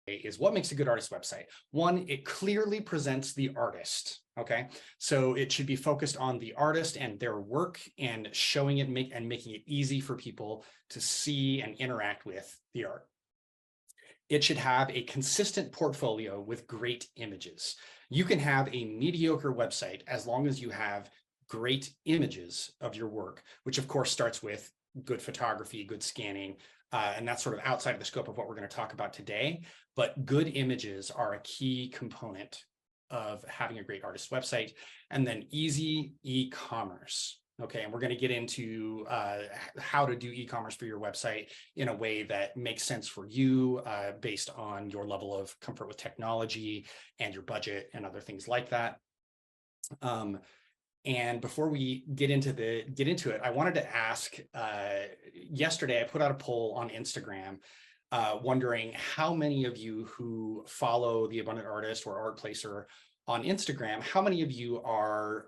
is what makes a good artist website. One, it clearly presents the artist. Okay, so it should be focused on the artist and their work and showing it making it easy for people to see and interact with the art. It should have a consistent portfolio with great images. You can have a mediocre website as long as you have great images of your work, which of course starts with good photography, good scanning, and that's sort of outside of the scope of what we're going to talk about today. But good images are a key component of having a great artist website. And then easy e-commerce. Okay, and we're going to get into how to do e-commerce for your website in a way that makes sense for you based on your level of comfort with technology and your budget and other things like that. And before we get into it, I wanted to ask, yesterday I put out a poll on Instagram wondering how many of you who follow The Abundant Artist or ArtPlacer on Instagram, how many of you are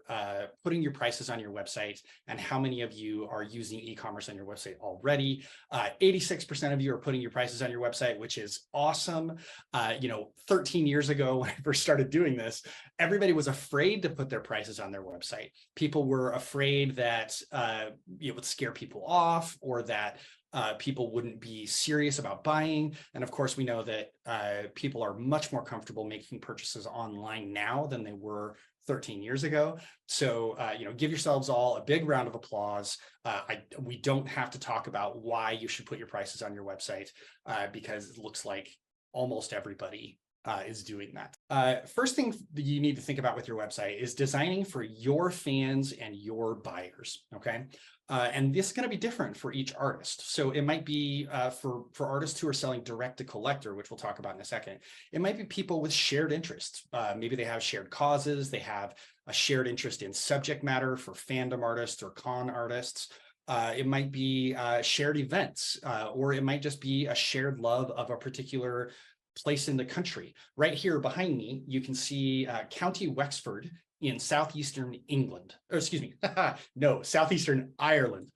putting your prices on your website, and how many of you are using e-commerce on your website already? 86% of you are putting your prices on your website, which is awesome. 13 years ago when I first started doing this, everybody was afraid to put their prices on their website. People were afraid that it would scare people off, or that people wouldn't be serious about buying. And of course, we know that people are much more comfortable making purchases online now than they were 13 years ago. So, give yourselves all a big round of applause. We don't have to talk about why you should put your prices on your website because it looks like almost everybody is doing that. First thing that you need to think about with your website is designing for your fans and your buyers, okay? And this is going to be different for each artist. So it might be for artists who are selling direct to collector, which we'll talk about in a second. It might be people with shared interests. Maybe they have shared causes. They have a shared interest in subject matter for fandom artists or con artists. It might be shared events, or it might just be a shared love of a particular place in the country. Right here behind me, you can see County Wexford in southeastern England, or excuse me, no, southeastern Ireland,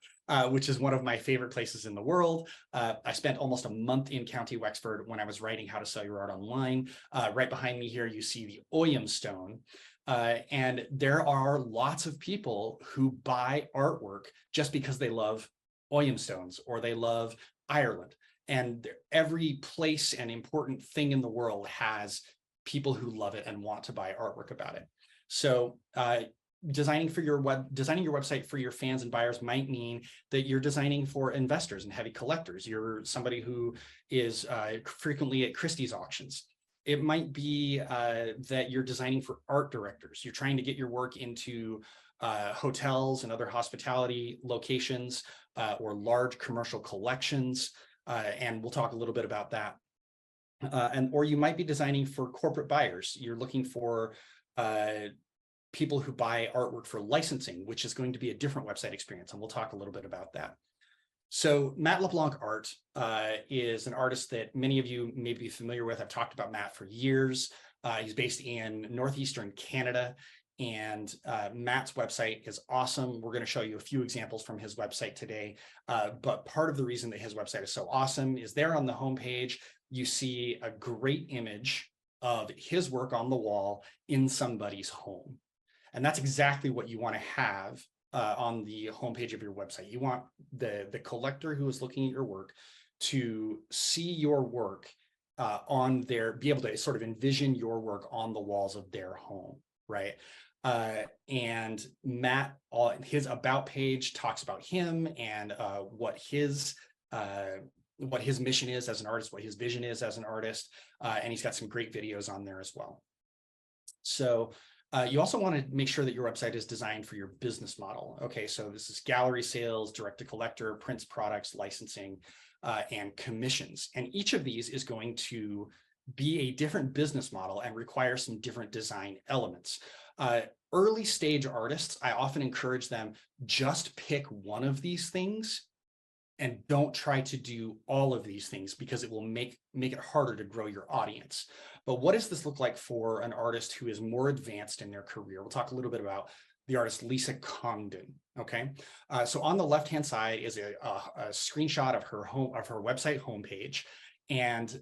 which is one of my favorite places in the world. I spent almost a month in County Wexford when I was writing How to Sell Your Art Online. Right behind me here, you see the Oyam Stone. And there are lots of people who buy artwork just because they love Oyam stones or they love Ireland. And every place and important thing in the world has people who love it and want to buy artwork about it. So designing your website for your fans and buyers might mean that you're designing for investors and heavy collectors. You're somebody who is frequently at Christie's auctions. It might be that you're designing for art directors. You're trying to get your work into hotels and other hospitality locations or large commercial collections. And we'll talk a little bit about that. Or you might be designing for corporate buyers. You're looking for people who buy artwork for licensing, which is going to be a different website experience. And we'll talk a little bit about that. So Matt LeBlanc Art is an artist that many of you may be familiar with. I've talked about Matt for years. He's based in northeastern Canada. And Matt's website is awesome. We're going to show you a few examples from his website today. But part of the reason that his website is so awesome is there on the homepage, you see a great image of his work on the wall in somebody's home. And that's exactly what you want to have on the homepage of your website. You want the collector who is looking at your work to see your work be able to sort of envision your work on the walls of their home, right? And Matt, his about page talks about him and what his mission is as an artist, what his vision is as an artist, and he's got some great videos on there as well. So you also want to make sure that your website is designed for your business model. Okay, so this is gallery sales, direct to collector, prints, products, licensing, and commissions. And each of these is going to be a different business model and require some different design elements. Early stage artists, I often encourage them, just pick one of these things and don't try to do all of these things because it will make it harder to grow your audience. But what does this look like for an artist who is more advanced in their career? We'll talk a little bit about the artist Lisa Congdon. Okay, so on the left-hand side is a screenshot of her website homepage, And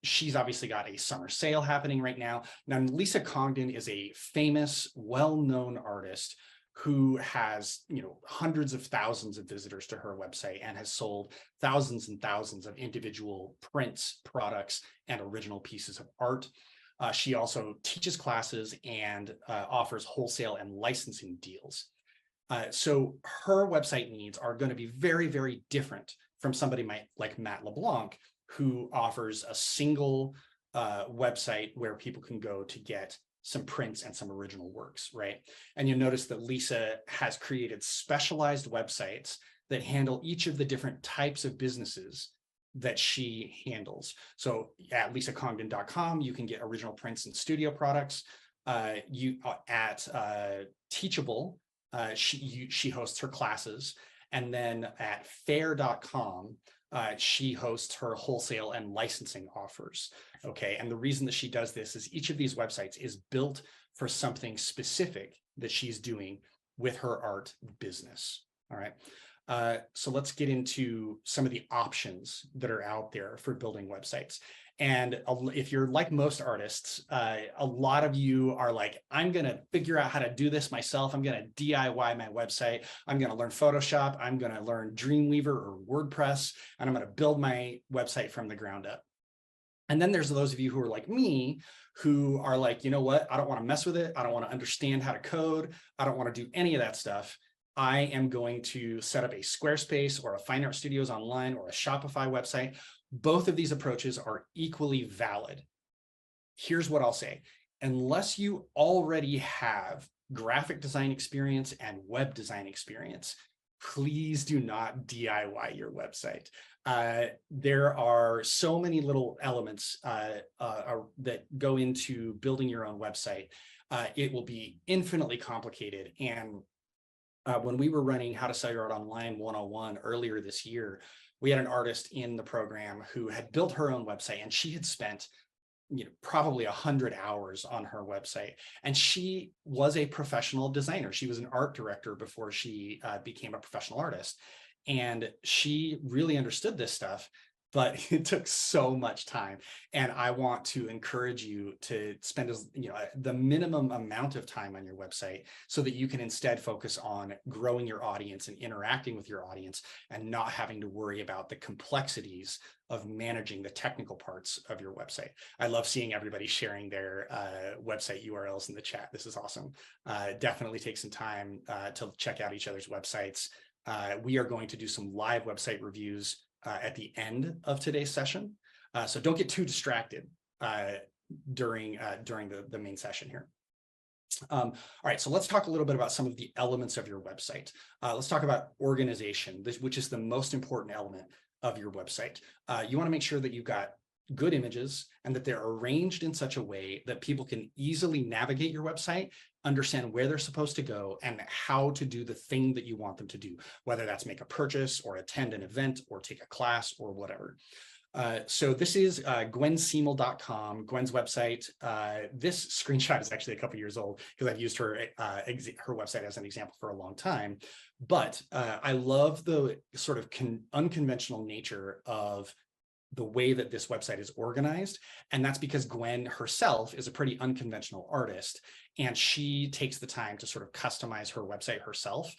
she's obviously got a summer sale happening right now. Now, Lisa Congdon is a famous, well-known artist who has, hundreds of thousands of visitors to her website and has sold thousands and thousands of individual prints, products, and original pieces of art. She also teaches classes and offers wholesale and licensing deals. So her website needs are going to be very, very different from somebody like Matt LeBlanc, who offers a single website where people can go to get some prints and some original works, right? And you'll notice that Lisa has created specialized websites that handle each of the different types of businesses that she handles. So at lisacongdon.com, you can get original prints and studio products. At Teachable, she hosts her classes. And then at fair.com, she hosts her wholesale and licensing offers. Okay. And the reason that she does this is each of these websites is built for something specific that she's doing with her art business. All right. So let's get into some of the options that are out there for building websites. And if you're like most artists, a lot of you are like, I'm going to figure out how to do this myself. I'm going to DIY my website. I'm going to learn Photoshop. I'm going to learn Dreamweaver or WordPress, and I'm going to build my website from the ground up. And then there's those of you who are like me, who are like, you know what? I don't want to mess with it. I don't want to understand how to code. I don't want to do any of that stuff. I am going to set up a Squarespace or a Fine Art Studios Online or a Shopify website. Both of these approaches are equally valid. Here's what I'll say. Unless you already have graphic design experience and web design experience, please do not DIY your website. There are so many little elements that go into building your own website. It will be infinitely complicated. And when we were running How to Sell Your Art Online 101 earlier this year, we had an artist in the program who had built her own website, and she had spent probably 100 hours on her website. And she was a professional designer. She was an art director before she became a professional artist. And she really understood this stuff, but it took so much time. And I want to encourage you to spend the minimum amount of time on your website so that you can instead focus on growing your audience and interacting with your audience and not having to worry about the complexities of managing the technical parts of your website. I love seeing everybody sharing their website URLs in the chat. This is awesome. Definitely take some time to check out each other's websites. We are going to do some live website reviews at the end of today's session. So don't get too distracted during the main session here. All right, so let's talk a little bit about some of the elements of your website. Let's talk about organization, which is the most important element of your website. You want to make sure that you've got good images and that they're arranged in such a way that people can easily navigate your website, understand where they're supposed to go, and how to do the thing that you want them to do, whether that's make a purchase or attend an event or take a class or whatever. So this is gwensiemel.com, Gwen's website. This screenshot is actually a couple years old because I've used her website as an example for a long time. But I love the sort of unconventional nature of the way that this website is organized. And that's because Gwen herself is a pretty unconventional artist, and she takes the time to sort of customize her website herself.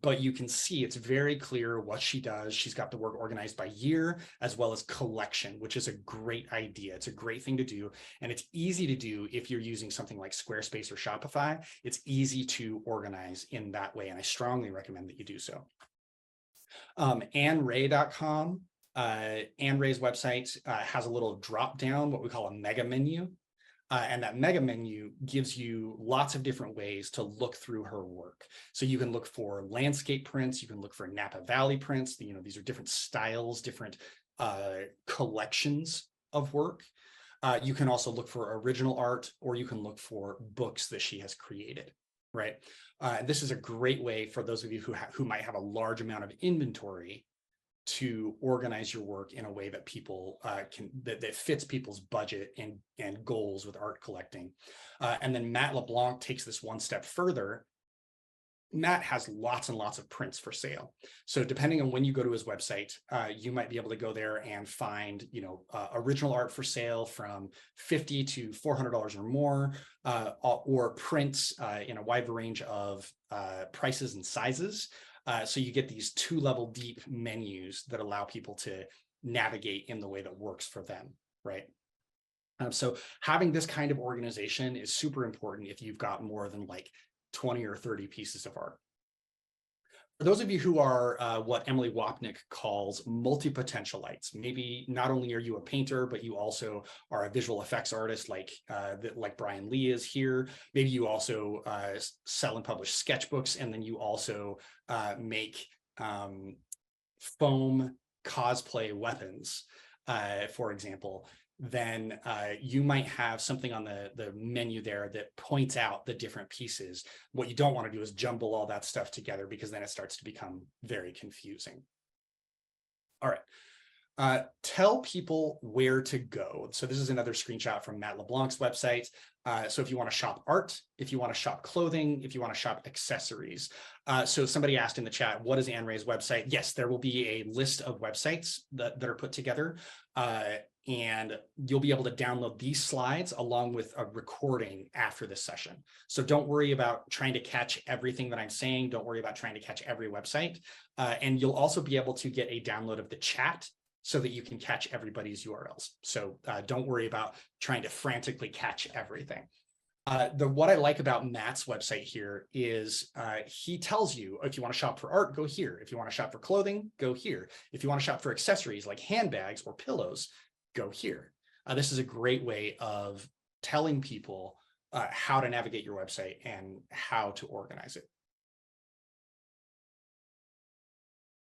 But you can see it's very clear what she does. She's got the work organized by year as well as collection, which is a great idea. It's a great thing to do. And it's easy to do if you're using something like Squarespace or Shopify. It's easy to organize in that way. And I strongly recommend that you do so. AnnRay.com. Anne Ray's website has a little drop down, what we call a mega menu. And that mega menu gives you lots of different ways to look through her work. So you can look for landscape prints, you can look for Napa Valley prints. These are different styles, different collections of work. You can also look for original art, or you can look for books that she has created, right? This is a great way for those of you who might have a large amount of inventory to organize your work in a way that people that fits people's budget and goals with art collecting. And then Matt LeBlanc takes this one step further Matt has lots and lots of prints for sale. So depending on when you go to his website, you might be able to go there and find, original art for sale from $50 to $400 or more, or prints in a wide range of prices and sizes. So you get these 2-level deep menus that allow people to navigate in the way that works for them, right? So having this kind of organization is super important if you've got more than like 20 or 30 pieces of art. For those of you who are what Emily Wapnick calls multi-potentialites, maybe not only are you a painter, but you also are a visual effects artist like Brian Lee is here. Maybe you also sell and publish sketchbooks, and then you also make foam cosplay weapons, for example. Then you might have something on the menu there that points out the different pieces. What you don't want to do is jumble all that stuff together, because then it starts to become very confusing. All right. Tell people where to go. So this is another screenshot from Matt LeBlanc's website. So if you want to shop art, if you want to shop clothing, if you want to shop accessories. So somebody asked in the chat, what is Anne Ray's website? Yes, there will be a list of websites that are put together. And you'll be able to download these slides along with a recording after this session. So don't worry about trying to catch everything that I'm saying. Don't worry about trying to catch every website. And you'll also be able to get a download of the chat so that you can catch everybody's URLs. So don't worry about trying to frantically catch everything. What I like about Matt's website here is he tells you, if you want to shop for art, go here. If you want to shop for clothing, go here. If you want to shop for accessories like handbags or pillows, go here. This is a great way of telling people how to navigate your website and how to organize it.